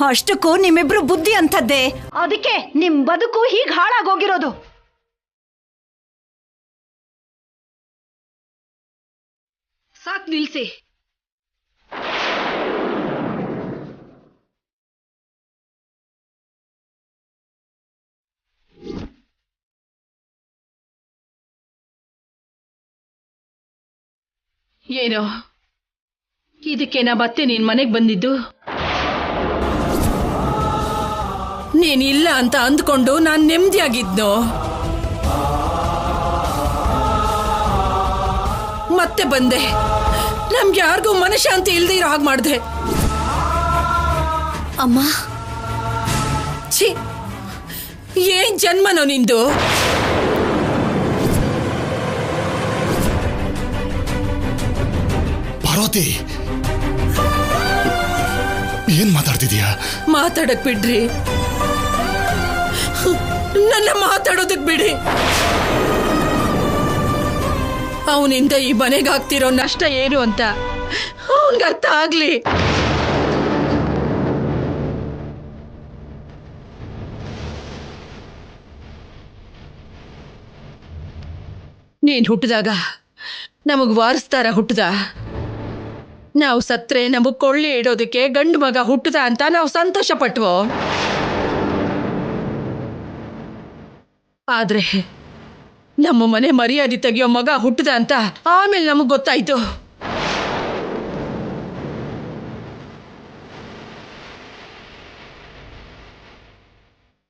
ಅಷ್ಟಕ್ಕೂ ನಿಮ್ಮಿಬ್ರು ಬುದ್ಧಿ ಅಂತದ್ದೇ, ಅದಕ್ಕೆ ನಿಮ್ ಬದುಕು ಹೀಗ್ ಹಾಳಾಗೋಗಿರೋದು. ಸಾಕ್ ನಿಲ್ಸಿ. ಏನೋ ಇದಕ್ಕೇನ ಮತ್ತೆ ನೀನ್ ಮನೆಗ್ ಬಂದಿದ್ದು? ನೀನಿಲ್ಲ ಅಂತ ಅಂದ್ಕೊಂಡು ನಾನ್ ನೆಮ್ಮದಿಯಾಗಿದ್ನೋ, ಮತ್ತೆ ಬಂದೆ. ನಮ್ಗೆ ಯಾರಿಗೂ ಮನಶಾಂತಿ ಇಲ್ದೇ ಇರೋ ಹಾಗೆ ಮಾಡ್ದೆ. ಅಮ್ಮ, ಛೀ, ಏನ್ ಜನ್ಮನೋ ನಿಂದು? ಪಾರ್ವತಿ, ಏನ್ ಮಾತಾಡ್ತಿದೀಯಾ? ಮಾತಾಡಕ್ ಬಿಡ್ರಿ, ನನ್ನ ಮಾತಾಡೋದಕ್ ಬಿಡಿ. ಅವನಿಂದ ಈ ಮನೆಗಾಗ್ತಿರೋ ನಷ್ಟ ಏನು ಅಂತ ಅವನ್ಗೆ ಅರ್ಥ ಆಗ್ಲಿ. ನೀನ್ ಹುಟ್ಟಿದಾಗ ನಮಗ್ ವಾರಸ್ತಾರ ಹುಟ್ಟದ, ನಾವು ಸತ್ರೆ ನಮಗ್ ಕೊಳ್ಳಿ ಇಡೋದಕ್ಕೆ ಗಂಡು ಮಗ ಹುಟ್ಟದ ಅಂತ ನಾವು ಸಂತೋಷ ಪಟ್ವೋ. ಆದ್ರೆ ನಮ್ಮ ಮನೆ ಮರ್ಯಾದೆ ತೆಗಿಯೋ ಮಗ ಹುಟ್ಟದ ಅಂತ ಆಮೇಲೆ ನಮಗ್ ಗೊತ್ತಾಯ್ತು.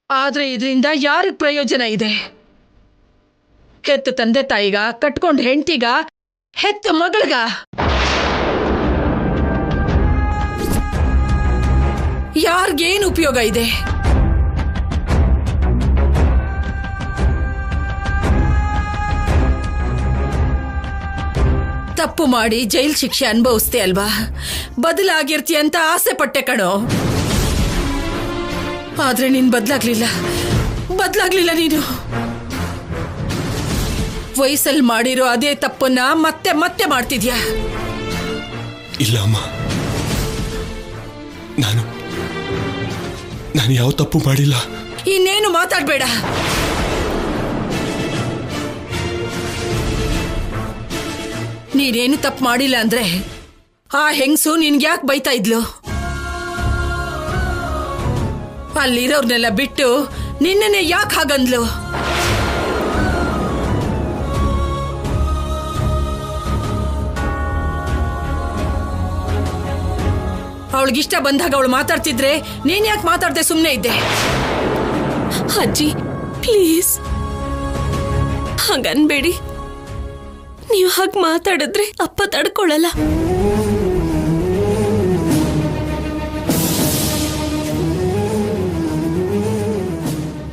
ಆದ್ರೆ ಇದರಿಂದ ಯಾರಿಗ್ ಪ್ರಯೋಜನ ಇದೆ? ಹೆತ್ತ ತಂದೆ ತಾಯಿಗ, ಕಟ್ಕೊಂಡ್ ಹೆಂಡತಿಗ, ಹೆತ್ತ ಮಗಳಗ? ಯಾರಿಗೇನು ಉಪಯೋಗ ಇದೆ? ತಪ್ಪು ಮಾಡಿ ಜೈಲ್ ಶಿಕ್ಷೆ ಅನುಭವಿಸ್ತೆ ಅಲ್ವಾ, ಬದಲಾಗಿರ್ತೀಯ ಅಂತ ಆಸೆ ಪಟ್ಟೆ ಕಣೋ. ಆದ್ರೆ ನೀನ್ ಬದಲಾಗ್ಲಿಲ್ಲ ನೀನು. ವಯಸ್ಸಲ್ಲಿ ಮಾಡಿರೋ ಅದೇ ತಪ್ಪನ್ನ ಮತ್ತೆ ಮತ್ತೆ ಮಾಡ್ತಿದ್ಯಾ. ಇಲ್ಲ ಅಮ್ಮ, ನಾನು ಯಾವ ತಪ್ಪು ಮಾಡಿಲ್ಲ. ಇನ್ನೇನು ಮಾತಾಡ್ಬೇಡ. ನೀನೇನು ತಪ್ಪು ಮಾಡಿಲ್ಲ ಅಂದ್ರೆ ಆ ಹೆಂಗಸು ನಿನ್ಗೆ ಯಾಕೆ ಬೈತಾ ಇದ್ಲು? ಅಲ್ಲಿರೋರ್ನೆಲ್ಲ ಬಿಟ್ಟು ನಿನ್ನನ್ನೇ ಯಾಕೆ ಹಾಗಂದ್ಲು? ಅವಳಿಗಿಷ್ಟ ಬಂದಾಗ ಅವಳು ಮಾತಾಡ್ತಿದ್ರೆ ನೀನ್ ಯಾಕೆ ಮಾತಾಡ್ದೆ ಸುಮ್ಮನೆ ಇದ್ದೆ? ಅಜ್ಜಿ ಪ್ಲೀಸ್ ಹಾಗನ್ಬೇಡಿ. ನೀವು ಹಾಗೆ ಮಾತಾಡಿದ್ರೆ ಅಪ್ಪ ತಡ್ಕೊಳ್ಳಲ್ಲ.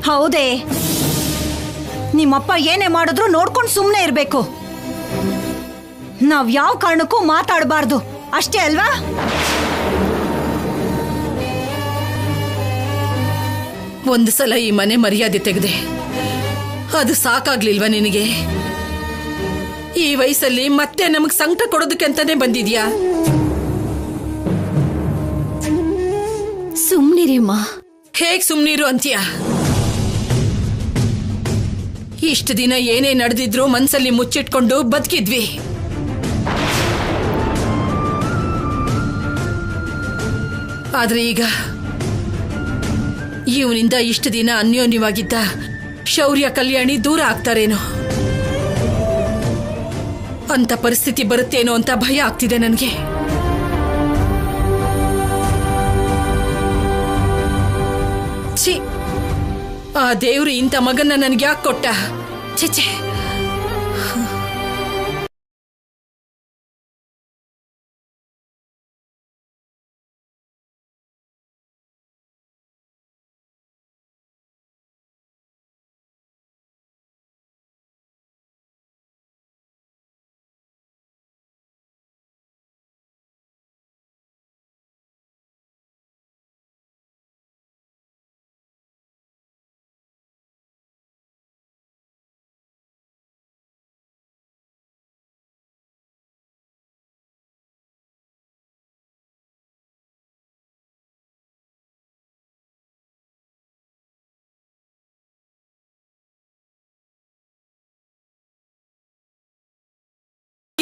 ಹೌದೇ, ನಿಮ್ಮಪ್ಪ ಏನೇ ಮಾಡಿದ್ರು ನೋಡ್ಕೊಂಡು ಸುಮ್ಮನೆ ಇರ್ಬೇಕು. ನಾವ್ ಯಾವ ಕಾರಣಕ್ಕೂ ಮಾತಾಡಬಾರ್ದು, ಅಷ್ಟೇ ಅಲ್ವಾ? ಒಂದು ಸಲ ಈ ಮನೆ ಮರ್ಯಾದೆ ತೆಗೆದೆ, ಅದು ಸಾಕಾಗ್ಲಿಲ್ವಾ ನಿನಗೆ? ಈ ವಯಸ್ಸಲ್ಲಿ ಮತ್ತೆ ನಮಗ್ ಸಂಕಟ ಕೊಡೋದಕ್ಕೆ ಅಂತಾನೆ ಬಂದಿದ್ಯಾ? ಸುಮ್ನಿರಿಮ್ಮ. ಹೇಗ್ ಸುಮ್ನಿರು ಅಂತೀಯ? ಇಷ್ಟು ದಿನ ಏನೇ ನಡೆದಿದ್ರು ಮನ್ಸಲ್ಲಿ ಮುಚ್ಚಿಟ್ಕೊಂಡು ಬದುಕಿದ್ವಿ. ಆದ್ರೆ ಈಗ ಇವನಿಂದ ಇಷ್ಟು ದಿನ ಅನ್ಯೋನ್ಯವಾಗಿದ್ದ ಶೌರ್ಯ, ಕಲ್ಯಾಣಿ ದೂರ ಆಗ್ತಾರೇನೋ ಅಂತ ಪರಿಸ್ಥಿತಿ ಬರುತ್ತೇನೋ ಅಂತ ಭಯ ಆಗ್ತಿದೆ ನನಗೆ. ಛೀ, ಆ ದೇವ್ರು ಇಂಥ ಮಗನ್ನ ನನಗೆ ಯಾಕೆ ಕೊಟ್ಟ? ಛೇ.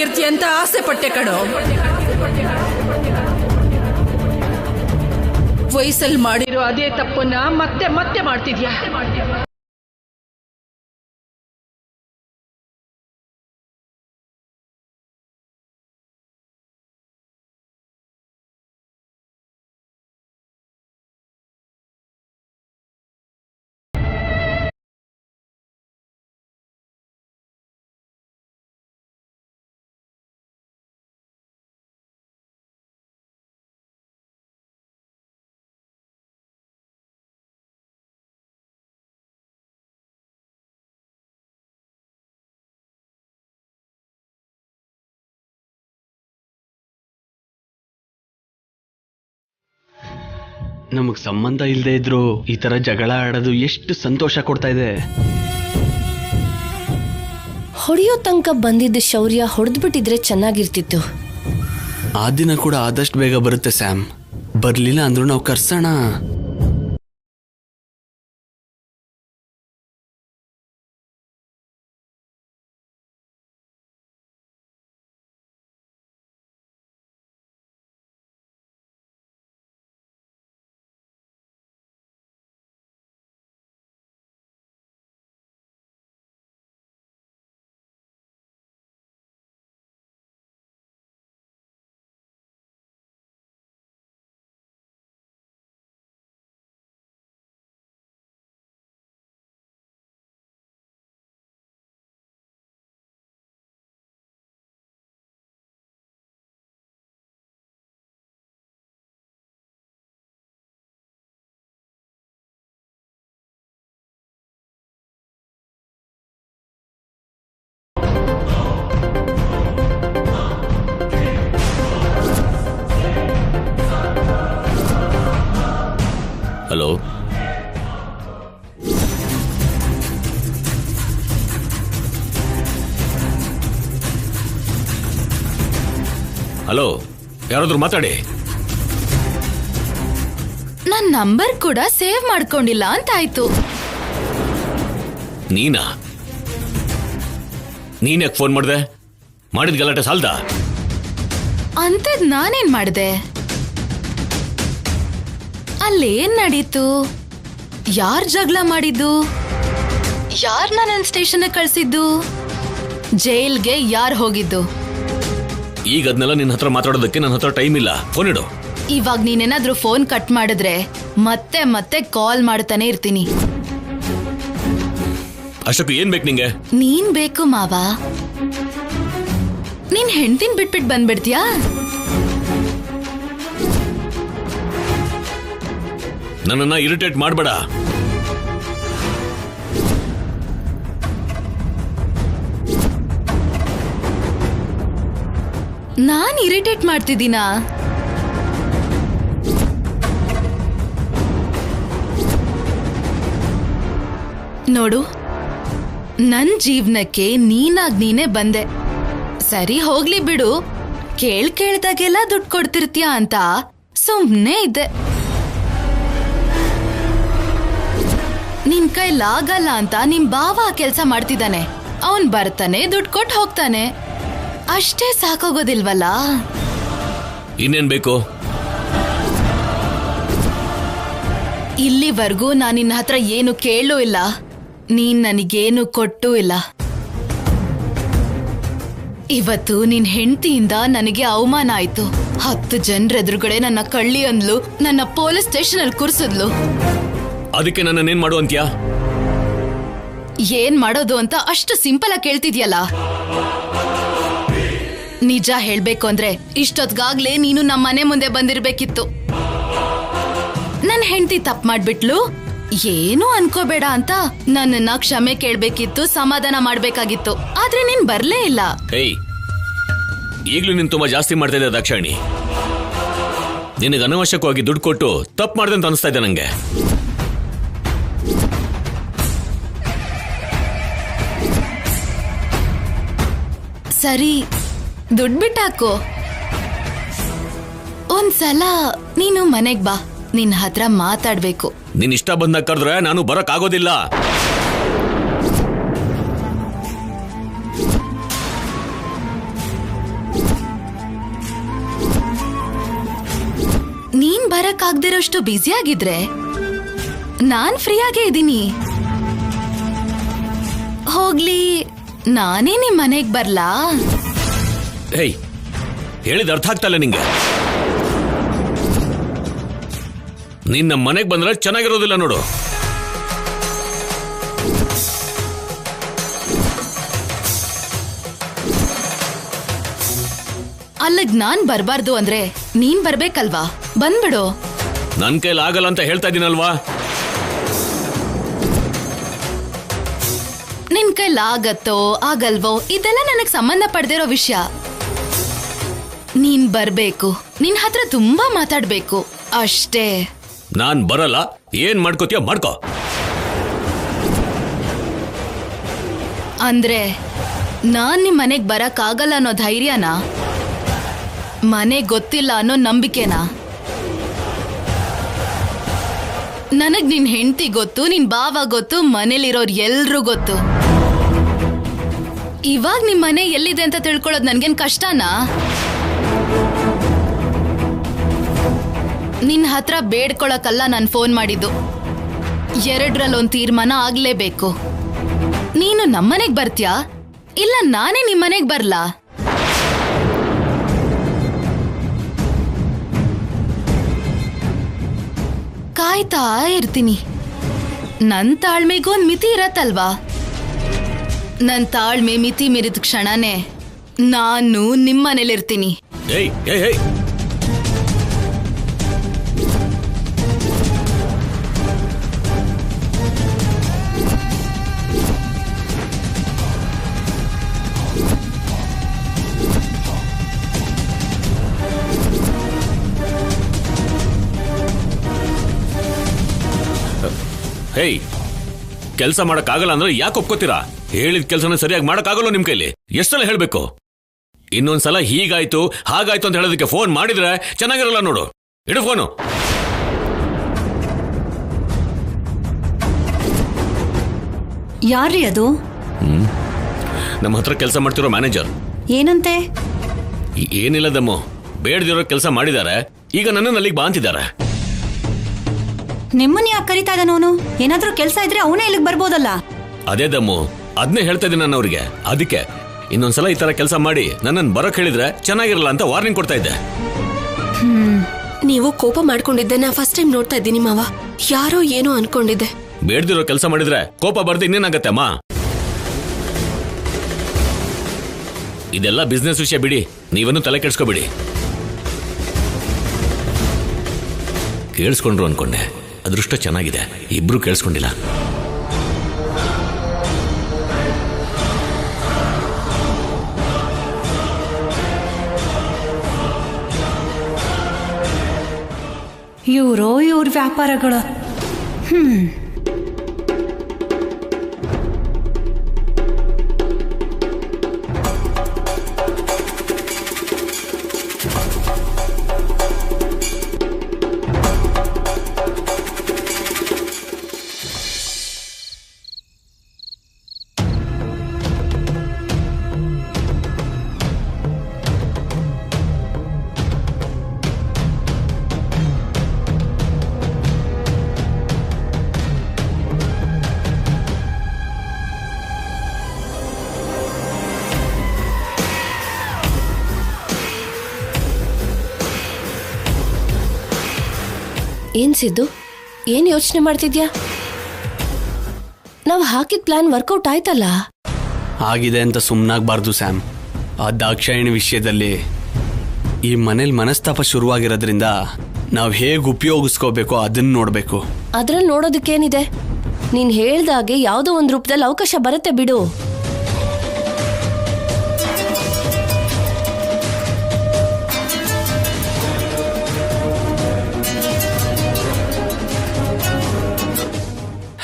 ಬದುಕಿರ್ತಿ ಅಂತ ಆಸೆ ಪಟ್ಟೆ ಕಣೋ. ವಯಸ್ಸಲ್ಲಿ ಮಾಡಿರೋ ಅದೇ ತಪ್ಪನ್ನ ಮತ್ತೆ ಮತ್ತೆ ಮಾಡ್ತಿದ್ಯಾ. ನಮಗ್ ಸಂಬಂಧ ಇಲ್ಲದೆ ಇದ್ರು ಈ ತರ ಜಗಳ ಆಡೋದು ಎಷ್ಟು ಸಂತೋಷ ಕೊಡ್ತಾ ಇದೆ. ಹೊಡೆಯೋ ತನಕ ಬಂದಿದ್ದ ಶೌರ್ಯ ಹೊಡೆದ್ಬಿಟ್ಟಿದ್ರೆ ಚೆನ್ನಾಗಿರ್ತಿತ್ತು. ಆ ದಿನ ಕೂಡ ಆದಷ್ಟು ಬೇಗ ಬರುತ್ತೆ ಸ್ಯಾಮ್. ಬರ್ಲಿಲ್ಲ ಅಂದ್ರೂ ನಾವು ಕರ್ಸೋಣ. ಹಲೋ, ಹಲೋ, ಯಾರಾದ್ರೂ ಮಾತಾಡಿ. ನನ್ ನಂಬರ್ ಕೂಡ ಸೇವ್ ಮಾಡ್ಕೊಂಡಿಲ್ಲ ಅಂತ ಆಯ್ತು. ನೀನಾ? ನೀನ್ ಯಾಕೆ ಫೋನ್ ಮಾಡ್ದೆ? ಮಾಡಿದ ಗಲಾಟೆ ಸಾಲ್ದ? ಅಂತದ್ ನಾನೇನ್ ಮಾಡ್ದೆ? ಅಲ್ಲೇನ್ ನಡೀತು? ಯಾರ್ ಜಗಳ ಮಾಡಿದ್ದು? ಯಾರ್ ನನ್ನ ಸ್ಟೇಷನ್ ಕಳ್ಸಿದ್ದು? ಜೈಲ್ಗೆ ಯಾರ್ ಹೋಗಿದ್ದು? ಈಗ ಅದನ್ನೆಲ್ಲ ನಿನ್ನ ಹತ್ರ ಮಾತಾಡೋದಕ್ಕೆ ನನ್ನ ಹತ್ರ ಟೈಮ್ ಇಲ್ಲ. ಫೋನ್ ಇಡು. ಇವಾಗ ನೀನೇನಾದ್ರೂ ಫೋನ್ ಕಟ್ ಮಾಡಿದ್ರೆ ಮತ್ತೆ ಮತ್ತೆ ಕಾಲ್ ಮಾಡ್ತಾನೆ ಇರ್ತೀನಿ. ಅಷ್ಟಕ್ಕೂ ಏನ್ ಬೇಕು ನಿಂಗೆ? ನೀನ್ ಬೇಕು ಮಾವ. ನೀನ್ ಹೆಂಡ್ತಿನ್ ಬಿಟ್ಬಿಟ್ ಬಂದ್ಬಿಡ್ತೀಯಾ? ನನ್ನನ್ನ ಇರಿಟೇಟ್ ಮಾಡಬೇಡ. ನಾನ್ ಇರಿಟೇಟ್ ಮಾಡ್ತಿದ್ದೀನಾ? ನೋಡು, ನನ್ ಜೀವನಕ್ಕೆ ನೀನಾಗ್ ನೀನೇ ಬಂದೆ. ಸರಿ ಹೋಗ್ಲಿ ಬಿಡು. ಕೇಳ್ದಾಗೆಲ್ಲ ದುಡ್ಡು ಕೊಡ್ತಿರ್ತೀಯ ಅಂತ ಸುಮ್ನೆ ಇದ್ದೆ. ನಿನ್ ಕೈಲಾಗಲ್ಲ ಅಂತ ನಿಮ್ ಬಾವ ಕೆಲ್ಸ ಮಾಡ್ತಿದ್ದಾನೆ. ಅವನ್ ಬರ್ತಾನೆ, ದುಡ್ಡು ಕೊಟ್ಟು ಹೋಗ್ತಾನೆ. ಅಷ್ಟೇ ಸಾಕೋಗೋದಿಲ್ವಲ್ಲ? ಇನ್ನೇನ್ ಬೇಕು? ಇಲ್ಲಿವರೆಗೂ ನಾನು ನಿನ್ನ ಹತ್ರ ಏನು ಕೇಳೂ ಇಲ್ಲ, ನೀನ್ ನನಗೇನು ಕೊಟ್ಟೂ ಇಲ್ಲ. ಇವತ್ತು ನಿನ್ ಹೆಂಡತಿಯಿಂದ ನನಗೆ ಅವಮಾನ ಆಯ್ತು. 10 ಜನರ ಎದುರುಗಡೆ ನನ್ನ ಕಳ್ಳಿ ಅಂದ್ಲು, ನನ್ನ ಪೊಲೀಸ್ ಸ್ಟೇಷನ್ ಅಲ್ಲಿ ಕೂರ್ಸಿದ್ಲು. ಅದಕ್ಕೆ ನನ್ನೇನ್ ಮಾಡು ಅಂತ್ಯಾ? ಏನ್ ಮಾಡೋದು ಅಂತ ಅಷ್ಟು ಸಿಂಪಲ್ ಆಗಿ ಕೇಳ್ತಿದ್ಯಲ್ಲ. ನಿಜ ಹೇಳ್ಬೇಕು ಅಂದ್ರೆ ಇಷ್ಟೊತ್ಗಾಗ್ಲೇ ನೀನು ನಮ್ಮ ಮನೆ ಮುಂದೆ ಬಂದಿರ್ಬೇಕಿತ್ತು. ನನ್ ಹೆಂಡತಿ ತಪ್ಪು ಮಾಡ್ಬಿಟ್ಲು, ಏನು ಅನ್ಕೋಬೇಡ ಅಂತ ನನ್ನನ್ನ ಕ್ಷಮೆ ಕೇಳ್ಬೇಕಿತ್ತು, ಸಮಾಧಾನ ಮಾಡ್ಬೇಕಾಗಿತ್ತು. ಆದ್ರೆ ನೀನ್ ಬರ್ಲೇ ಇಲ್ಲ. ಏಯ್, ಈಗ್ಲೂ ನೀನ್ ತುಂಬಾ ಜಾಸ್ತಿ ಮಾಡ್ತಾ ಇದ್ದೆ ದಾಕ್ಷಾಯಣಿ. ನಿನಗೆ ಅನವಶ್ಯಕವಾಗಿ ದುಡ್ಡು ಕೊಟ್ಟು ತಪ್ಪು ಮಾಡ್ದೆ ಅಂತ ಅನಿಸ್ತಾ ಇದೆ ನಂಗೆ. ಸರಿ, ದುಡ್ಡು ಬಿಟ್ಟಾಕೋ. ಒಂದ್ಸಲ ನೀನು ಮನೆಗ್ ಬಾ, ನಿನ್ನ ಹತ್ರ ಮಾತಾಡ್ಬೇಕು. ನಿನ್ ಇಷ್ಟ ಬಂದಾಗ ಕರೆದ್ರೆ ನಾನು ಬರಕ್ ಆಗೋದಿಲ್ಲ. ಬರಕ್ಕಾಗ್ದಿರೋಷ್ಟು ಬ್ಯುಸಿ ಆಗಿದ್ರೆ ನಾನ್ ಫ್ರೀ ಆಗೇ ಇದ್ದೀನಿ. ಹೋಗ್ಲಿ, ನಾನೇ ನಿಮ್ ಮನೆಗ್ ಬರ್ಲಾ? ಹೇಯ್, ಹೇಳಿದ ಅರ್ಥ ಆಗ್ತಲ್ಲ ನಿಂಗೆ. ನೀನ್ ನಮ್ಮ ಮನೆಗೆ ಬಂದ್ರೆ ಚೆನ್ನಾಗಿರೋದಿಲ್ಲ ನೋಡು. ಅಲ್ಲಿಗ್ ನಾನ್ ಬರ್ಬಾರ್ದು ಅಂದ್ರೆ ನೀನ್ ಬರ್ಬೇಕಲ್ವಾ? ಬಂದ್ಬಿಡು. ನನ್ ಕೈಲಿ ಆಗಲ್ಲ ಅಂತ ಹೇಳ್ತಾ ಇದೀನಲ್ವಾ? ನಿನ್ ಕೈಲಾಗತ್ತೋ ಆಗಲ್ವೋ ಇದೆಲ್ಲ ನನಗ್ ಸಂಬಂಧ ಪಡ್ದಿರೋ ವಿಷಯ. ನೀನ್ ಬರ್ಬೇಕು, ನಿನ್ ಹತ್ರ ತುಂಬಾ ಮಾತಾಡ್ಬೇಕು ಅಷ್ಟೇ. ನಾನ್ ಬರಲ್ಲ. ಏನ್ ಮಾಡ್ಕೋತೀಯ ಮಾಡ್ಕೋ. ಅಂದ್ರೆ ನಾನ್ ನಿಮ್ ಮನೆಗ್ ಬರಕ್ ಆಗಲ್ಲ ಅನ್ನೋ ಧೈರ್ಯನಾ? ಮನೆ ಗೊತ್ತಿಲ್ಲ ಅನ್ನೋ ನಂಬಿಕೆನಾ? ನನಗ್ ನಿನ್ ಹೆಂಡತಿ ಗೊತ್ತು, ನಿನ್ ಬಾವ ಗೊತ್ತು, ಮನೇಲಿರೋರ್ ಎಲ್ರೂ ಗೊತ್ತು. ಇವಾಗ ನಿಮ್ ಮನೆ ಎಲ್ಲಿದೆ ಅಂತ ತಿಳ್ಕೊಳ್ಳೋದು ನನ್ಗೇನ್ ಕಷ್ಟನಾ? ನಿನ್ ಹತ್ರ ಬೇಡ್ಕೊಳಕಲ್ಲ ನಾನ್ ಫೋನ್ ಮಾಡಿದ್ದು. 2ರಲ್ಲಿ ತೀರ್ಮಾನ ಆಗ್ಲೇಬೇಕು. ನೀನು ನಮ್ಮನೆಗ್ ಬರ್ತೀಯಾ ಇಲ್ಲ ನಾನೇ ನಿಮ್ಮನೆಗ್ ಬರ್ಲಾ? ಕಾಯ್ತಾ ಇರ್ತೀನಿ. ನನ್ ತಾಳ್ಮೆಗೂ ಒಂದ್ ಮಿತಿ ಇರತ್ತಲ್ವಾ? ನನ್ ತಾಳ್ಮೆ ಮಿತಿ ಮೀರಿದ ಕ್ಷಣನೇ ನಾನು ನಿಮ್ಮನೇಲಿರ್ತೀನಿ. ಏಯ್ ಏಯ್ ಏಯ್, ಹೇಯ್, ಕೆಲಸ ಮಾಡಕ್ಕಾಗಲ್ಲ ಅಂದ್ರೆ ಯಾಕೆ ಒಪ್ಕೋತೀರಾ? ಹೇಳಿದ ಕೆಲಸನ ಸರಿಯಾಗಿ ಮಾಡಕ್ಕಾಗಲ್ಲ ನಿಮ್ ಕೈಲಿ. ಎಷ್ಟೆಲ್ಲ ಹೇಳ್ಬೇಕು? ಇನ್ನೊಂದ್ಸಲ ಹೀಗಾಯ್ತು ಹಾಗಾಯ್ತು ಅಂತ ಹೇಳೋದಕ್ಕೆ ಫೋನ್ ಮಾಡಿದ್ರೆ ಚೆನ್ನಾಗಿರಲ್ಲ ನೋಡು. ಇಡು ಫೋನು. ಯಾರ್ರೀ ಅದು? ನಮ್ಮ ಹತ್ರ ಕೆಲಸ ಮಾಡ್ತಿರೋ ಮ್ಯಾನೇಜರ್. ಏನಂತೆ? ಏನಿಲ್ಲ ದಮ್ಮು, ಬೇಡದಿರೋ ಕೆಲಸ ಮಾಡಿದ್ದಾರೆ. ಈಗ ನನ್ನನ್ನು ಅಲ್ಲಿಗೆ ಬಾ ಅಂತಿದ್ದಾರೆ. ನಿಮ್ಮನ್ನ ಯಾಕೆ ಕರಿತಾ ಇದ್ದಾನವನು? ಏನಾದ್ರೂ ಕೆಲಸ ಇದ್ರೆ ಅವನೇ ಇಲ್ಲಿಗೆ ಬರ್ಬೋದಲ್ಲ. ಅದೇ ದಮ್ಮು, ಅದನ್ನೇ ಹೇಳ್ತಾ ಇದ್ದೀನಿ ನಾನು ಅವ್ರಿಗೆ. ಅದಕ್ಕೆ ಇನ್ನೊಂದ್ಸಲ ಈ ತರ ಕೆಲಸ ಮಾಡಿ ನನ್ನನ್ನು ಬರೋಕ್ ಹೇಳಿದ್ರೆ ಚೆನ್ನಾಗಿರಲ್ಲ ಅಂತ ವಾರ್ನಿಂಗ್ ಕೊಡ್ತಾ ಇದ್ದೆ. ನೀವು ಕೋಪ ಮಾಡ್ಕೊಂಡಿದ್ದೆ ನಾ ಫಸ್ಟ್ ಟೈಮ್ ನೋಡ್ತಾ ಇದ್ದೀನಿ ಮಾವ. ಯಾರೋ ಏನೋ ಅನ್ಕೊಂಡಿದ್ದೆ. ಬೇಡದಿರೋ ಕೆಲಸ ಮಾಡಿದ್ರೆ ಕೋಪ ಬರ್ದು ಇನ್ನೇನಾಗತ್ತೆ ಅಮ್ಮ? ಇದೆಲ್ಲ ಬಿಸ್ನೆಸ್ ವಿಷಯ ಬಿಡಿ, ನೀವನ್ನು ತಲೆ ಕೆಡ್ಸ್ಕೊಬಿಡಿ. ಕೇಳಿಸ್ಕೊಂಡ್ರು ಅನ್ಕೊಂಡೆ, ಅದೃಷ್ಟ ಚೆನ್ನಾಗಿದೆ, ಇಬ್ರು ಕೇಳಿಸ್ಕೊಂಡಿಲ್ಲ. ಇವ್ರ ವ್ಯಾಪಾರಗಳು. ಏನ್ ಸಿದ್ದು, ಏನ್ ಯೋಚನೆ ಮಾಡ್ತಿದ್ಯಾ? ನಾವು ಹಾಕಿದ ಪ್ಲಾನ್ ವರ್ಕೌಟ್ ಆಯ್ತಲ್ಲ? ಆಗಿದೆ ಅಂತ ಸುಮ್ಮನಾಗಬಾರ್ದು ಸ್ಯಾಮ್. ಆ ದಾಕ್ಷಾಯಣಿ ವಿಷಯದಲ್ಲಿ ಈ ಮನೇಲಿ ಮನಸ್ತಾಪ ಶುರುವಾಗಿರೋದ್ರಿಂದ ನಾವು ಹೇಗೆ ಉಪಯೋಗಿಸ್ಕೋಬೇಕೋ ಅದನ್ನ ನೋಡಬೇಕು. ಅದ್ರಲ್ಲಿ ನೋಡೋದಕ್ಕೇನಿದೆ? ನೀನ್ ಹೇಳ್ದಾಗೆ ಯಾವುದೋ ಒಂದು ರೂಪದಲ್ಲಿ ಅವಕಾಶ ಬರುತ್ತೆ ಬಿಡು.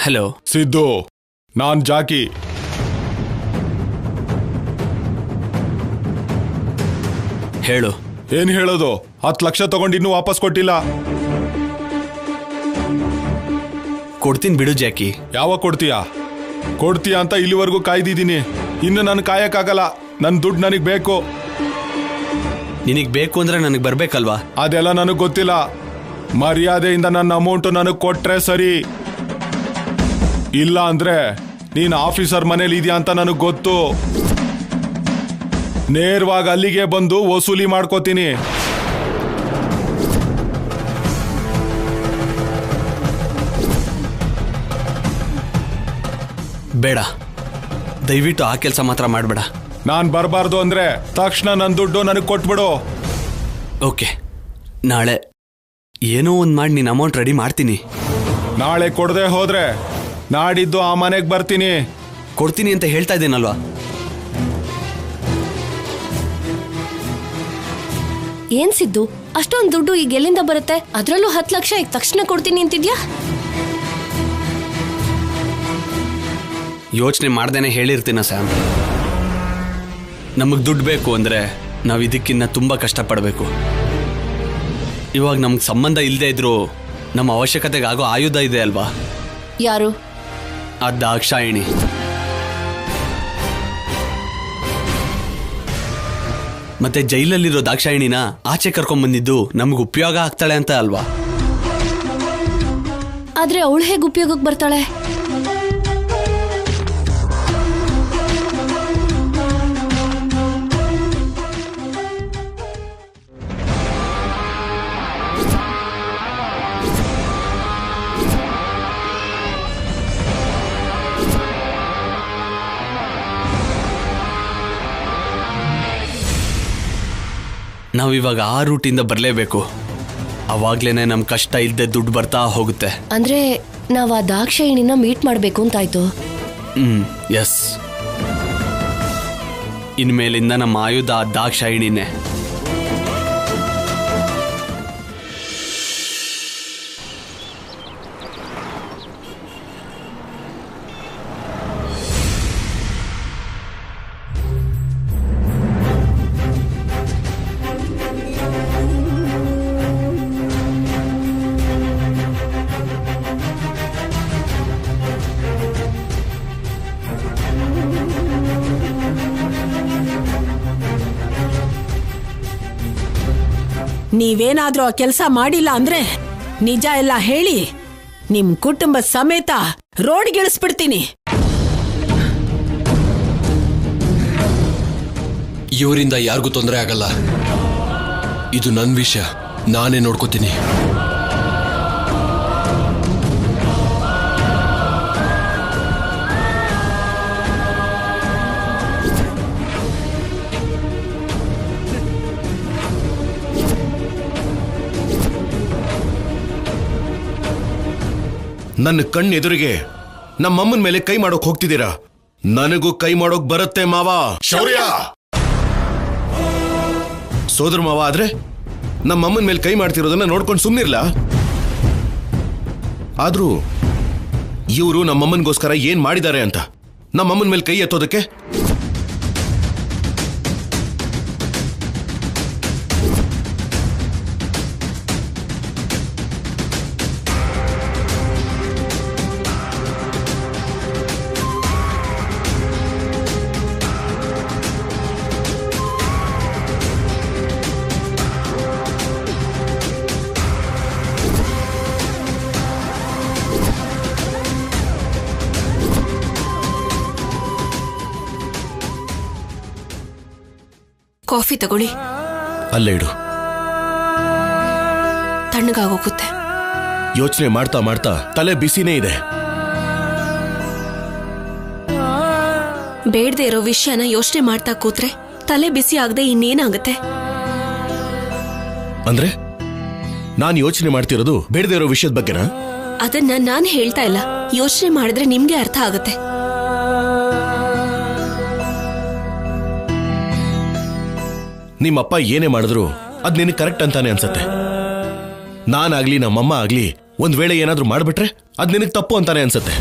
ಹಲೋ ಸಿದ್ದು, ನಾನ್ ಜಾಕಿ. ಹೇಳು. ಏನ್ ಹೇಳೋದು? 10 ಲಕ್ಷ ತಗೊಂಡು ಇನ್ನೂ ವಾಪಸ್ ಕೊಟ್ಟಿಲ್ಲ. ಕೊಡ್ತೀನಿ ಬಿಡು ಜಾಕಿ. ಯಾವಾಗ ಕೊಡ್ತೀಯಾ ಅಂತ ಇಲ್ಲಿವರೆಗೂ ಕಾಯ್ದಿದ್ದೀನಿ. ಇನ್ನು ನಾನು ಕಾಯಕ್ಕಾಗಲ್ಲ. ನನ್ನ ದುಡ್ಡು ನನಗೆ ಬೇಕು. ನಿನಗೆ ಬೇಕು ಅಂದ್ರೆ ನನಗೆ ಬರ್ಬೇಕಲ್ವಾ? ಅದೆಲ್ಲ ನನಗೆ ಗೊತ್ತಿಲ್ಲ. ಮರ್ಯಾದೆಯಿಂದ ನನ್ನ ಅಮೌಂಟ್ ನನಗೆ ಕೊಟ್ರೆ ಸರಿ, ಇಲ್ಲ ಅಂದ್ರೆ ನೀನ್ ಆಫೀಸರ್ ಮನೇಲಿ ಇದೆಯಾ ಅಂತ ನನಗೆ ಗೊತ್ತು. ನೇರವಾಗಿ ಅಲ್ಲಿಗೆ ಬಂದು ವಸೂಲಿ ಮಾಡ್ಕೋತೀನಿ. ಬೇಡ, ದಯವಿಟ್ಟು ಆ ಕೆಲಸ ಮಾತ್ರ ಮಾಡಬೇಡ. ನಾನು ಬರಬಾರ್ದು ಅಂದ್ರೆ ತಕ್ಷಣ ನನ್ನ ದುಡ್ಡು ನನಗೆ ಕೊಟ್ಬಿಡು. ಓಕೆ, ನಾಳೆ ಏನೋ ಒಂದು ಮಾಡಿ ನೀನು ಅಮೌಂಟ್ ರೆಡಿ ಮಾಡ್ತೀನಿ. ನಾಳೆ ಕೊಡದೆ ಹೋದ್ರೆ ನಾಡಿದ್ದು ಆ ಮನೆಗೆ ಬರ್ತೀನಿ. ಕೊಡ್ತೀನಿ ಅಂತ ಹೇಳ್ತಾ ಇದ್ದೀನಲ್ವಾ? ಏನ್ ಸಿದ್ದು, ಅಷ್ಟೊಂದು ದುಡ್ಡು ಈಗ ಎಲ್ಲಿಂದ ಬರುತ್ತೆ? ಅದ್ರಲ್ಲೂ 10 ಲಕ್ಷ ಈಗ ತಕ್ಷಣ ಕೊಡ್ತೀನಿ ಅಂತಿದ್ಯಾ? ಯೋಚನೆ ಮಾಡ್ದೇನೆ ಹೇಳಿರ್ತೀನ ಸ್ಯಾಮ್. ನಮಗೆ ದುಡ್ಡು ಬೇಕು ಅಂದರೆ ನಾವು ಇದಕ್ಕಿನ್ನ ತುಂಬ ಕಷ್ಟಪಡಬೇಕು. ಇವಾಗ ನಮ್ಗೆ ಸಂಬಂಧ ಇಲ್ಲದೆ ಇದ್ರೂ ನಮ್ಮ ಅವಶ್ಯಕತೆಗಾಗೋ ಆಯುಧ ಇದೆ ಅಲ್ವಾ? ಯಾರು? ಆ ದಾಕ್ಷಾಯಿಣಿ. ಮತ್ತೆ ಜೈಲಲ್ಲಿರೋ ದಾಕ್ಷಾಯಿಣಿನ ಆಚೆ ಕರ್ಕೊಂಡ್ಬಂದಿದ್ದು ನಮ್ಗೆ ಉಪಯೋಗ ಆಗ್ತಾಳೆ ಅಂತ ಅಲ್ವಾ? ಆದ್ರೆ ಅವಳು ಹೇಗೆ ಉಪಯೋಗಕ್ಕೆ ಬರ್ತಾಳೆ? ನಾವಿವಾಗ ಆ ರೂಟಿಂದ ಬರಲೇಬೇಕು. ಅವಾಗ್ಲೇನೆ ನಮ್ಮ ಕಷ್ಟ ಇಲ್ಲದೆ ದುಡ್ಡು ಬರ್ತಾ ಹೋಗುತ್ತೆ. ಅಂದ್ರೆ ನಾವು ಆ ದಾಕ್ಷಾಯಿಣಿನ ಮೀಟ್ ಮಾಡ್ಬೇಕು ಅಂತಾಯ್ತು. ಎಸ್, ಇನ್ಮೇಲಿಂದ ನಮ್ಮ ಆಯುಧ ಆ ದಾಕ್ಷಾಯಿಣಿನೇ. ನೀವೇನಾದ್ರೂ ಆ ಕೆಲಸ ಮಾಡಿಲ್ಲ ಅಂದ್ರೆ ನಿಜ ಎಲ್ಲ ಹೇಳಿ ನಿಮ್ ಕುಟುಂಬ ಸಮೇತ ರೋಡ್ಗಿಳಿಸ್ಬಿಡ್ತೀನಿ. ಇವರಿಂದ ಯಾರಿಗೂ ತೊಂದರೆ ಆಗಲ್ಲ. ಇದು ನನ್ನ ವಿಷಯ, ನಾನೇ ನೋಡ್ಕೋತೀನಿ. ನನ್ನ ಕಣ್ಣೆದುರಿಗೆ ನಮ್ಮಮ್ಮನ ಮೇಲೆ ಕೈ ಮಾಡೋಕ್ ಹೋಗ್ತಿದ್ದೀರಾ? ನನಗೂ ಕೈ ಮಾಡೋಕ್ ಬರುತ್ತೆ ಮಾವ. ಶೌರ್ಯ ಸೋದರ ಮಾವ ಆದ್ರೆ ನಮ್ಮಮ್ಮನ ಮೇಲೆ ಕೈ ಮಾಡ್ತಿರೋದನ್ನ ನೋಡ್ಕೊಂಡು ಸುಮ್ಮನಿರ್ಲಾ? ಆದ್ರೂ ಇವರು ನಮ್ಮಮ್ಮನಿಗೋಸ್ಕರ ಏನ್ ಮಾಡಿದ್ದಾರೆ ಅಂತ ನಮ್ಮಮ್ಮನ ಮೇಲೆ ಕೈ ಎತ್ತೋದಕ್ಕೆ? ಕಾಫಿ ತಗೊಳ್ಳಿ. ಅಲ್ಲೇ ಇಡು. ತಣ್ಣಗಾಗೋಗುತ್ತೆ. ಯೋಚನೆ ಮಾಡ್ತಾ ಮಾಡ್ತಾ ತಲೆ ಬಿಸಿನೇ ಇದೆ. ಬೇಡದೆ ಇರೋ ವಿಷಯನ ಯೋಚನೆ ಮಾಡ್ತಾ ಕೂತ್ರೆ ತಲೆ ಬಿಸಿ ಆಗದೆ ಇನ್ನೇನಾಗುತ್ತೆ? ಅಂದ್ರೆ ನಾನು ಯೋಚನೆ ಮಾಡ್ತಿರೋದು ಬೇಡದೆ ಇರೋ ವಿಷಯದ ಬಗ್ಗೆನಾ? ಅದನ್ನ ನಾನು ಹೇಳ್ತಾ ಇಲ್ಲ. ಯೋಚನೆ ಮಾಡಿದ್ರೆ ನಿಮ್ಗೆ ಅರ್ಥ ಆಗುತ್ತೆ. ನಿಮ್ಮಪ್ಪ ಏನೇ ಮಾಡಿದ್ರು ಅದ್ ನಿನಗೆ ಕರೆಕ್ಟ್ ಅಂತಾನೆ ಅನ್ಸತ್ತೆ. ನಾನಾಗ್ಲಿ ನಮ್ಮಮ್ಮ ಆಗ್ಲಿ ಒಂದ್ ವೇಳೆ ಏನಾದ್ರೂ ಮಾಡ್ಬಿಟ್ರೆ ಅದ್ ನಿನಗೆ ತಪ್ಪು ಅಂತಾನೆ ಅನ್ಸತ್ತೆ.